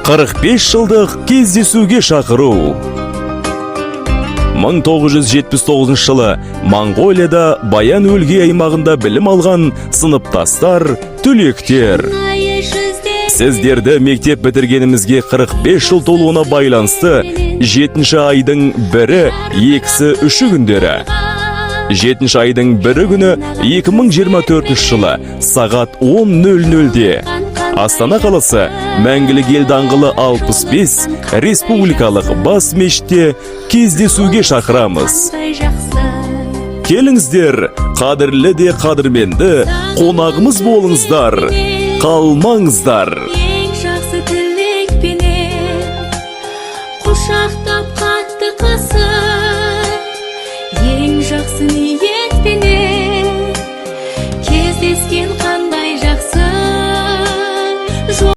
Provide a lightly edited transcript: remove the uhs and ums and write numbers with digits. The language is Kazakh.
45 жылдық кездесуге шақыру. 1979 жылы Моңғолияда Баян-Өлгей аймағында білім алған сыныптастар, түлектер. Сіздерді мектеп бітіргенімізге 45 жыл толуына байланысты 7 айдың 1-і, 2-сі, 3-і күндері. 7 айдың 1-і күні 2024 жылы сағат 10:00-де Астана қаласы Мәңгілік ел даңғылы 65 республикалық бас мешітте кездесуге шақырамыз. Келіңіздер, қадірлі де қадірменді қонағымыз болыңыздар, қалмаңыздар. Ең жақсы тілекпенен құшақтап қатты қасып, ең жақсы